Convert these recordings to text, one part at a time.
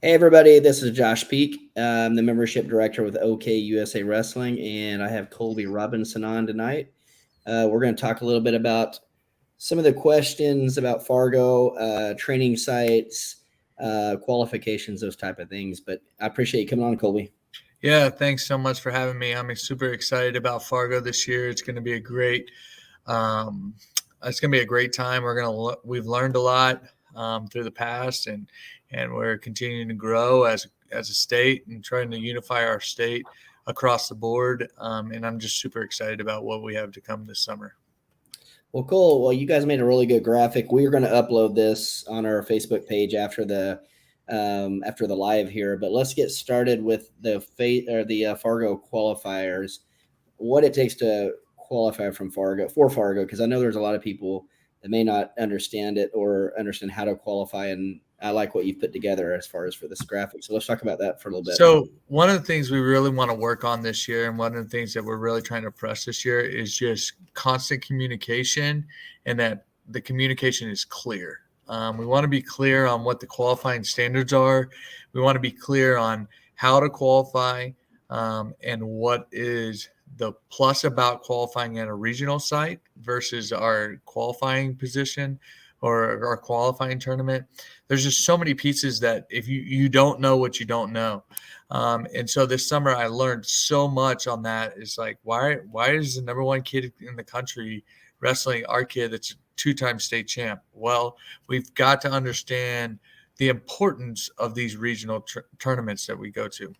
Hey everybody, this is Josh Peak. I'm the membership director with OKUSA Wrestling, and I have Colby Robinson on tonight. We're going to talk a little bit about some of the questions about Fargo, training sites, qualifications, those type of things. But I appreciate you coming on, Colby. Yeah, thanks so much for having me. I'm super excited about Fargo this year. It's going to be a great, um, it's going to be a great time. We've learned a lot through the past, and we're continuing to grow as a state and trying to unify our state across the board. And I'm just super excited about what we have to come this summer. Well, cool. Well, you guys made a really good graphic. We are going to upload this on our Facebook page after the live here. But let's get started with the Fargo qualifiers. What it takes to qualify for Fargo, because I know there's a lot of people that may not understand it or understand how to qualify. And I like what you've put together as far as for this graphic. So let's talk about that for a little bit. So one of the things we really want to work on this year, and one of the things that we're really trying to press this year, is just constant communication, and that the communication is clear. We want to be clear on what the qualifying standards are. We want to be clear on how to qualify, and what is the plus about qualifying at a regional site versus our qualifying position or our qualifying tournament. There's just so many pieces that if you don't know what you don't know. And so this summer I learned so much on that. It's like, why is the number one kid in the country wrestling our kid that's a two-time state champ? Well, we've got to understand the importance of these regional tournaments that we go to.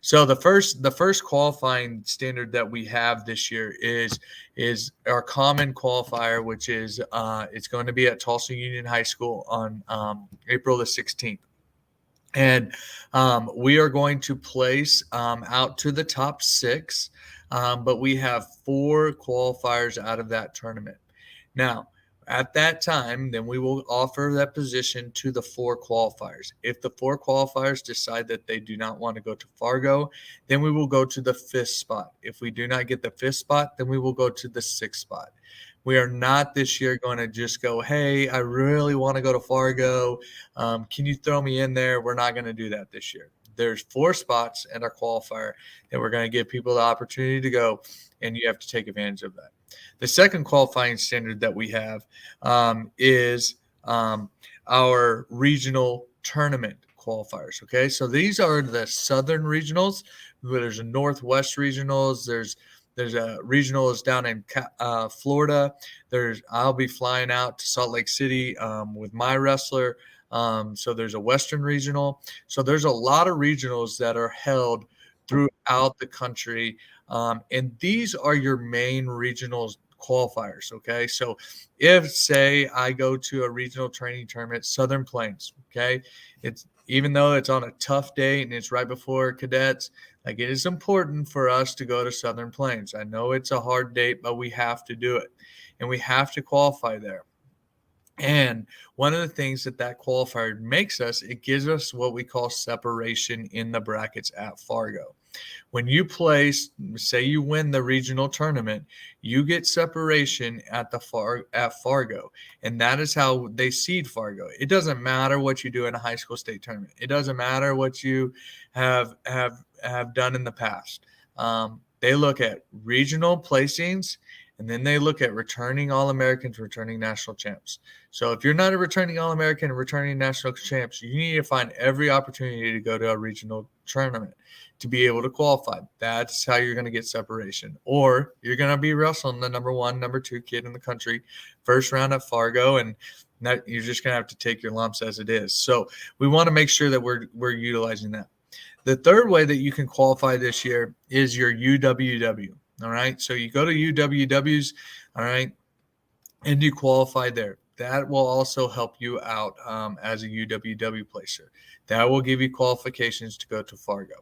So the first qualifying standard that we have this year is our common qualifier, which is it's going to be at Tulsa Union High School on April the 16th. And we are going to place out to the top 6, but we have 4 qualifiers out of that tournament. Now, at that time, then we will offer that position to the 4 qualifiers. If the 4 qualifiers decide that they do not want to go to Fargo, then we will go to the 5th spot. If we do not get the 5th spot, then we will go to the 6th spot. We are not this year going to just go, hey, I really want to go to Fargo. Can you throw me in there? We're not going to do that this year. There's 4 spots at our qualifier that we're going to give people the opportunity to go, and you have to take advantage of that. The second qualifying standard that we have is our regional tournament qualifiers. Okay, so these are the southern regionals. There's a northwest regionals. There's a regionals down in Florida. I'll be flying out to Salt Lake City with my wrestler. So there's a western regional. So there's a lot of regionals that are held throughout the country. And these are your main regional qualifiers. Okay. So if, say, I go to a regional training tournament, Southern Plains, okay, even though it's on a tough day and it's right before cadets, like, it is important for us to go to Southern Plains. I know it's a hard date, but we have to do it, and we have to qualify there. And one of the things that qualifier makes us, it gives us what we call separation in the brackets at Fargo. When you place, say you win the regional tournament, you get separation at Fargo, and that is how they seed Fargo. It doesn't matter what you do in a high school state tournament. It doesn't matter what you have done in the past. They look at regional placings, and then they look at returning All-Americans, returning national champs. So if you're not a returning All-American and returning national champs, you need to find every opportunity to go to a regional tournament to be able to qualify. That's how you're going to get separation. Or you're going to be wrestling the number 1, number 2 kid in the country, first round at Fargo, and you're just going to have to take your lumps as it is. So we want to make sure that we're utilizing that. The third way that you can qualify this year is your UWW. All right. So you go to UWWs, all right, and you qualify there. That will also help you out as a UWW placer. That will give you qualifications to go to Fargo.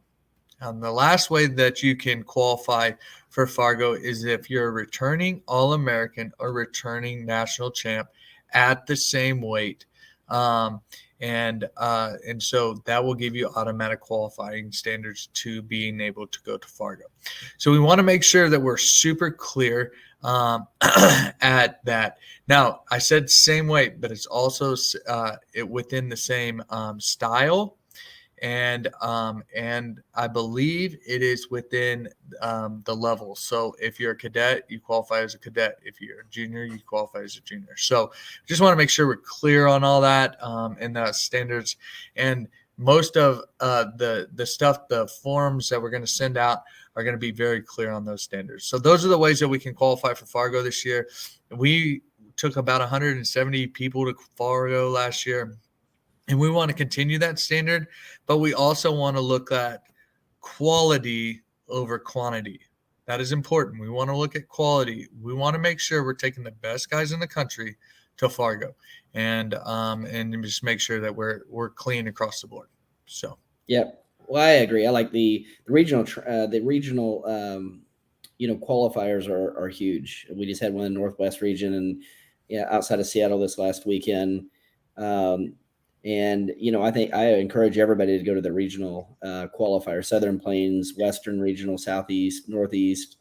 And the last way that you can qualify for Fargo is if you're a returning All-American or returning national champ at the same weight. And so that will give you automatic qualifying standards to being able to go to Fargo. So we want to make sure that we're super clear at that. Now, I said same weight, but it's also within the same style and I believe it is within the level. So if you're a cadet, you qualify as a cadet. If you're a junior, you qualify as a junior. So just want to make sure we're clear on all that and the standards. And most of the stuff, the forms that we're going to send out are going to be very clear on those standards. So those are the ways that we can qualify for Fargo this year. We took about 170 people to Fargo last year, and we want to continue that standard, but we also want to look at quality over quantity. That is important. We want to look at quality. We want to make sure we're taking the best guys in the country to Fargo, and just make sure that we're clean across the board. So Yep. Well, I agree. I like the regional qualifiers are huge. We just had one in the Northwest region and outside of Seattle this last weekend. And I think I encourage everybody to go to the regional qualifier: Southern Plains, Western Regional, Southeast, Northeast,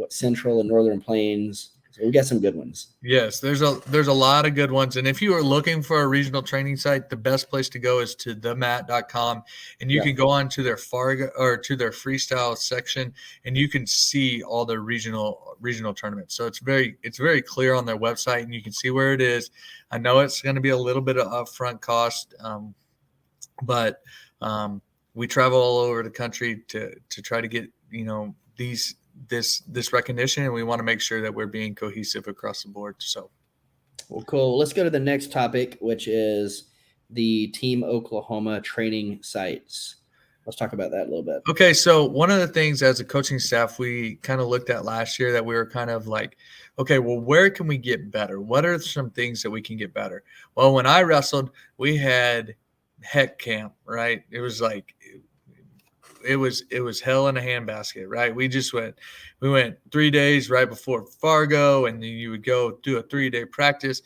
Central, and Northern Plains. So we got some good ones. Yes, there's a lot of good ones. And if you are looking for a regional training site, the best place to go is to themat.com, and you can go on to their Fargo or to their freestyle section, and you can see all the regional tournaments. So it's very clear on their website, and you can see where it is. I know it's going to be a little bit of upfront cost, but we travel all over the country to try to get this recognition, and we want to make sure that we're being cohesive across the board. So, well, cool. Let's go to the next topic, which is the Team Oklahoma training sites. Let's talk about that a little bit. Okay, so one of the things as a coaching staff we kind of looked at last year that we were kind of like, okay, well, where can we get better? What are some things that we can get better? Well, when I wrestled, we had heck camp, right? It was like it was hell in a handbasket, right? We went 3 days right before Fargo, and then you would go do a 3-day practice,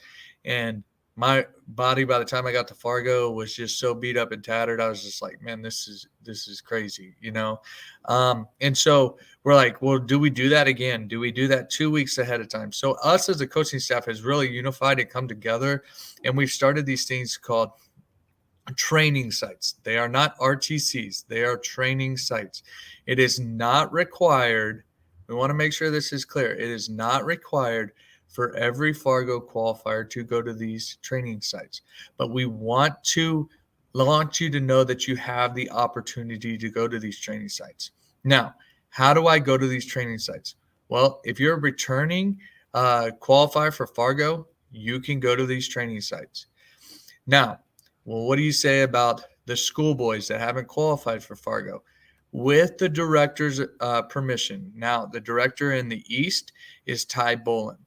and my body by the time I got to Fargo was just so beat up and tattered. I was just like, man, this is crazy, and so we're like, well, do we do that again? Do we do that 2 weeks ahead of time? So us as a coaching staff has really unified and come together, and we've started these things called training sites. They are not RTCs. They are training sites. It is not required. We want to make sure this is clear. It is not required for every Fargo qualifier to go to these training sites, but we want you to know that you have the opportunity to go to these training sites. Now, how do I go to these training sites? Well, if you're a returning qualifier for Fargo, you can go to these training sites. Now, well, what do you say about the schoolboys that haven't qualified for Fargo? With the director's permission. Now, the director in the East is Ty Bolin.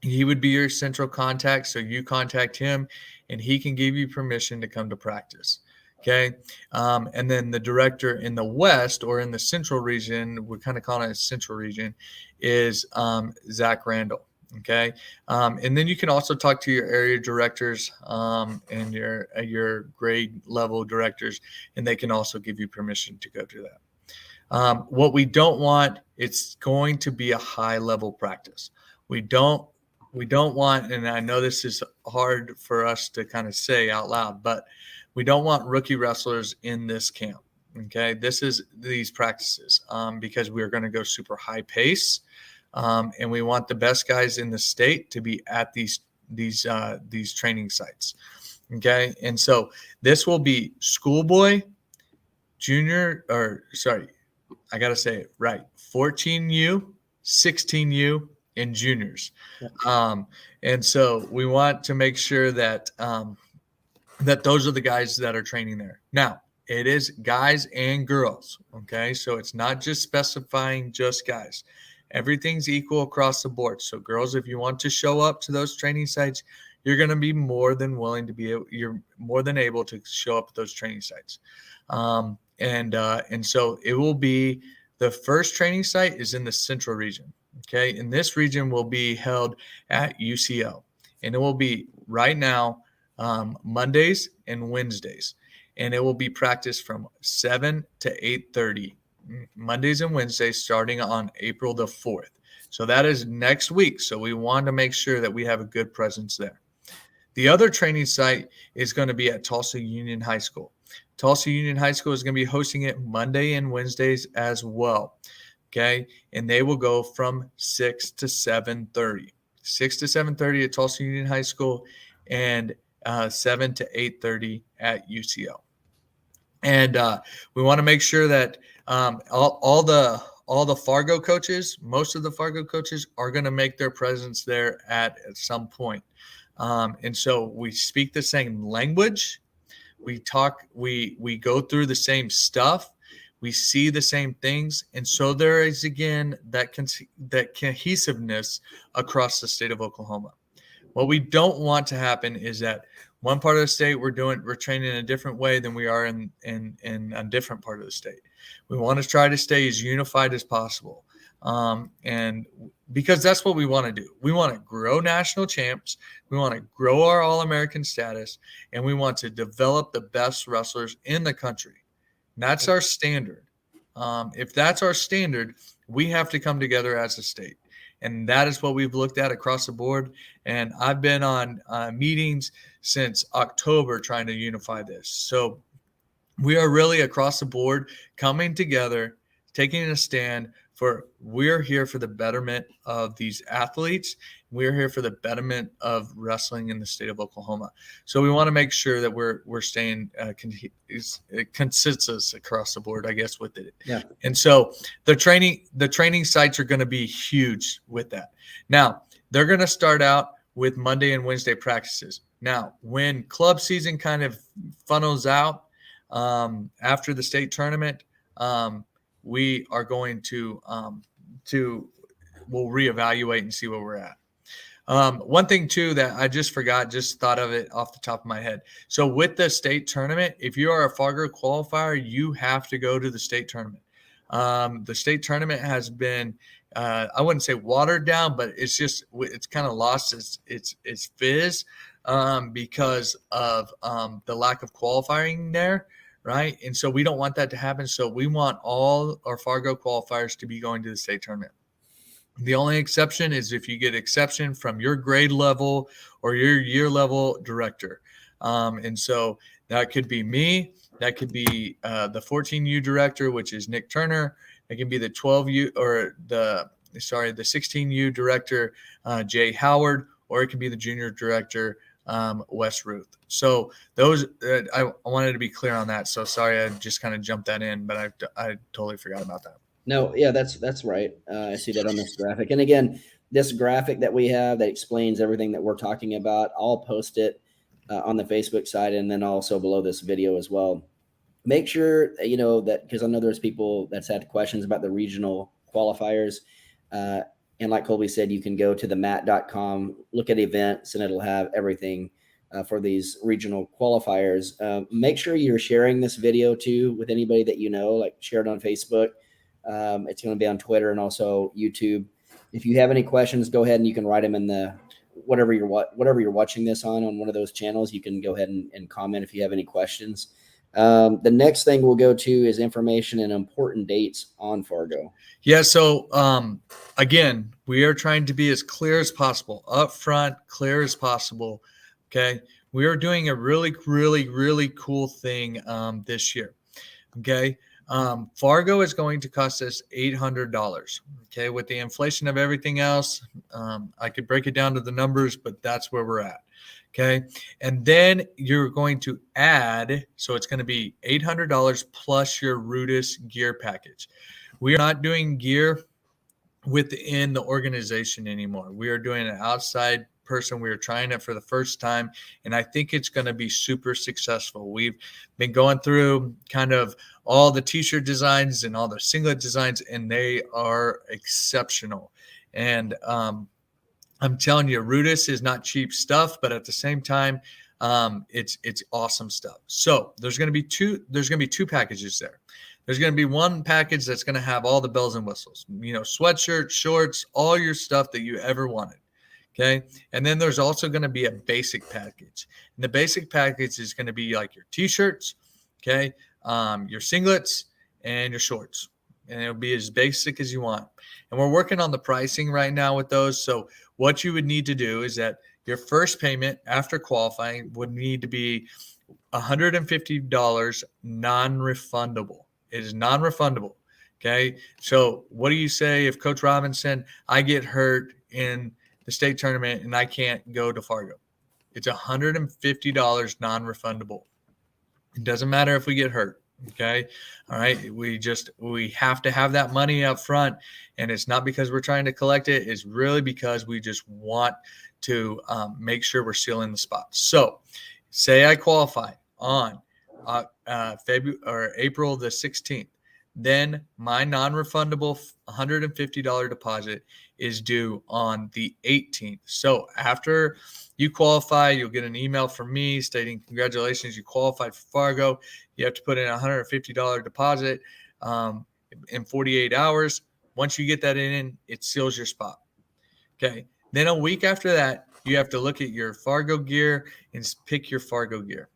He would be your central contact, so you contact him, and he can give you permission to come to practice. Okay, and then the director in the West or in the Central region, we're kind of calling it Central region, is Zach Randall. Okay. And then you can also talk to your area directors and your grade level directors, and they can also give you permission to go do that. What we don't want, it's going to be a high level practice. We don't want, and I know this is hard for us to kind of say out loud, but we don't want rookie wrestlers in this camp. Okay. This is these practices because we're going to go super high pace. And we want the best guys in the state to be at these training sites. Okay. And so this will be schoolboy, junior, I got to say it right. 14U, 16U, and juniors. Yeah. And so we want to make sure that, that those are the guys that are training there. Now, it is guys and girls. Okay. So it's not just specifying just guys. Everything's equal across the board. So girls, if you want to show up to those training sites, you're going to be more than willing to you're more than able to show up at those training sites. And so it will be, the first training site is in the Central region. Okay. And this region will be held at UCO, and it will be right now, Mondays and Wednesdays, and it will be practiced from 7 to 8:30. Mondays and Wednesdays starting on April the 4th. So that is next week. So we want to make sure that we have a good presence there. The other training site is going to be at Tulsa Union High School. Tulsa Union High School is going to be hosting it Monday and Wednesdays as well. Okay. And they will go from 6 to 7:30. 6 to 7:30 at Tulsa Union High School, and 7 to 8:30 at UCO. And we want to make sure that all the Fargo coaches, most of the Fargo coaches, are going to make their presence there at some point. And so we speak the same language. We talk. We go through the same stuff. We see the same things, and so there is again that cohesiveness across the state of Oklahoma. What we don't want to happen is that one part of the state we're training in a different way than we are in a different part of the state. We want to try to stay as unified as possible. And because that's what we want to do. We want to grow national champs. We want to grow our All-American status, and we want to develop the best wrestlers in the country. And that's our standard. If that's our standard, we have to come together as a state. And that is what we've looked at across the board. And I've been on meetings since October trying to unify this. So we are really across the board coming together, taking a stand for we're here for the betterment of these athletes. We're here for the betterment of wrestling in the state of Oklahoma. So we want to make sure that we're staying consensus across the board, I guess, with it. Yeah. And so the training sites are going to be huge with that. Now, they're going to start out with Monday and Wednesday practices. Now, when club season kind of funnels out after the state tournament, we are going to we'll reevaluate and see where we're at. One thing too that I just thought of it off the top of my head. So with the state tournament, if you are a Fargo qualifier, you have to go to the state tournament. The state tournament has been, I wouldn't say watered down, but it's kind of lost its fizz because of the lack of qualifying there. Right. And so we don't want that to happen. So we want all our Fargo qualifiers to be going to the state tournament. The only exception is if you get exception from your grade level or your year level director. And so that could be me. That could be the 14U director, which is Nick Turner. It can be the 12U or the 16U director, Jay Howard, or it can be the junior director, Wes Ruth. So those, I wanted to be clear on that. So sorry, I just kind of jumped that in, but I totally forgot about that. No, yeah, that's right. I see that on this graphic. And again, this graphic that we have that explains everything that we're talking about, I'll post it on the Facebook side and then also below this video as well. Make sure, that because I know there's people that's had questions about the regional qualifiers. And like Colby said, you can go to themat.com, look at events, and it'll have everything for these regional qualifiers. Make sure you're sharing this video too with anybody that like share it on Facebook. It's going to be on Twitter and also YouTube. If you have any questions, go ahead and you can write them in the whatever you're watching this on one of those channels. You can go ahead and comment if you have any questions. The next thing we'll go to is information and important dates on Fargo. Yeah. So again, we are trying to be as clear as possible, upfront, clear as possible. Okay. We are doing a really, really, really cool thing this year. Okay. Fargo is going to cost us $800. Okay. With the inflation of everything else, I could break it down to the numbers, but that's where we're at. Okay. And then you're going to add, so it's going to be $800 plus your Rudis gear package. We are not doing gear within the organization anymore. We are doing an outside person. We are trying it for the first time, and I think it's going to be super successful. We've been going through kind of all the t-shirt designs and all the singlet designs, and they are exceptional. And I'm telling you, Rudis is not cheap stuff, but at the same time, it's awesome stuff. So there's going to be two packages there. There's going to be one package that's going to have all the bells and whistles, sweatshirts, shorts, all your stuff that you ever wanted. Okay. And then there's also going to be a basic package. And the basic package is going to be like your t-shirts, okay, your singlets, and your shorts. And it'll be as basic as you want. And we're working on the pricing right now with those. So what you would need to do is that your first payment after qualifying would need to be $150 non-refundable. It is non-refundable. Okay. So what do you say if Coach Robinson, I get hurt in the state tournament and I can't go to Fargo? It's $150 non-refundable. It doesn't matter if we get hurt. Okay. All right. We have to have that money up front. And it's not because we're trying to collect it. It's really because we just want to make sure we're sealing the spot. So say I qualify on February or April the 16th. Then my non-refundable $150 deposit is due on the 18th. So after you qualify, you'll get an email from me stating, congratulations, you qualified for Fargo. You have to put in a $150 deposit in 48 hours. Once you get that in, it seals your spot. Okay. Then a week after that, you have to look at your Fargo gear and pick your Fargo gear.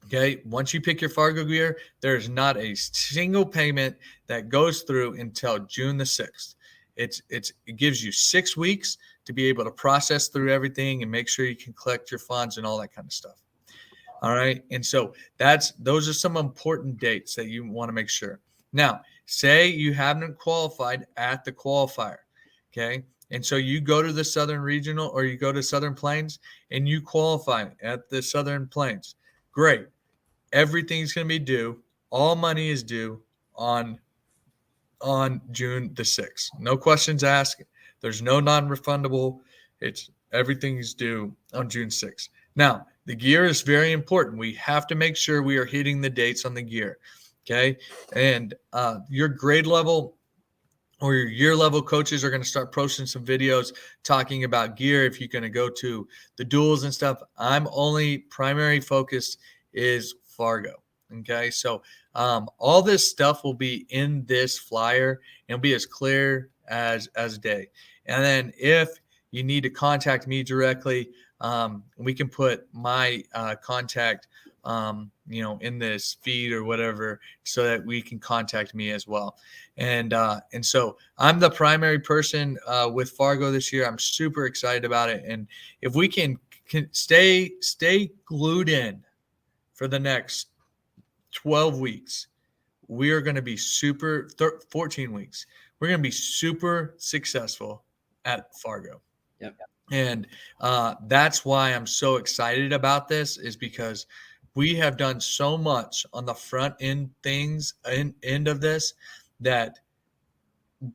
Okay. Once you pick your Fargo gear, there's not a single payment that goes through until June the 6th. It gives you 6 weeks to be able to process through everything and make sure you can collect your funds and all that kind of stuff. All right. And so those are some important dates that you want to make sure. Now, say you haven't qualified at the qualifier. Okay. And so you go to the Southern Regional or you go to Southern Plains and you qualify at the Southern Plains. Great. Everything's going to be due. All money is due on June the 6th. No questions asked. There's no non-refundable. Everything's due on June 6th. Now, the gear is very important. We have to make sure we are hitting the dates on the gear. Okay. And your grade level or your year level coaches are going to start posting some videos talking about gear if you're going to go to the duels and stuff. I'm only primary focus is Fargo. Okay. So all this stuff will be in this flyer and it'll be as clear as day. And then if you need to contact me directly, we can put my contact in this feed or whatever so that we can contact me as well. And so I'm the primary person with Fargo this year. I'm super excited about it. And if we can stay glued in for the next 12 weeks, we are going to be 14 weeks. We're going to be super successful at Fargo. Yep. And that's why I'm so excited about this, is because we have done so much on the front end end of this that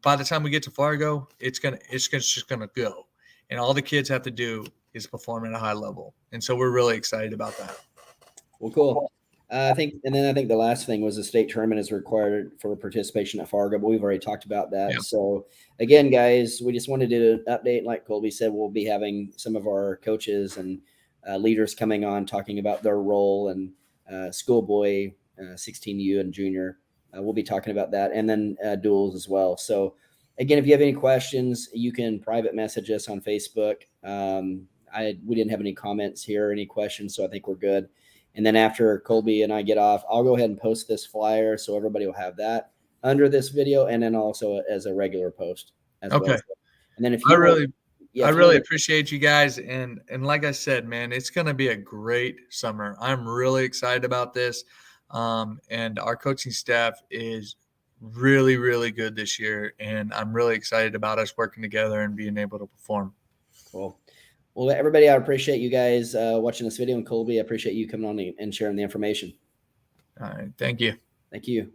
by the time we get to Fargo, it's just gonna go, and all the kids have to do is perform at a high level. And so we're really excited about that. Well, cool. I think the last thing was the state tournament is required for participation at Fargo, but we've already talked about that. Yeah. So again, guys, we just wanted to do an update. Like Colby said, we'll be having some of our coaches and leaders coming on talking about their role and schoolboy, 16U and junior. We'll be talking about that, and then duels as well. So again, if you have any questions, you can private message us on Facebook. We didn't have any comments here, any questions, so I think we're good. And then after Colby and I get off, I'll go ahead and post this flyer so everybody will have that under this video, and then also as a regular post as well. And then if you I really appreciate you guys, and like I said, man, it's going to be a great summer. I'm really excited about this, and our coaching staff is really, really good this year, and I'm really excited about us working together and being able to perform. Cool. Well, everybody, I appreciate you guys watching this video, and Colby, I appreciate you coming on and sharing the information. All right. Thank you. Thank you.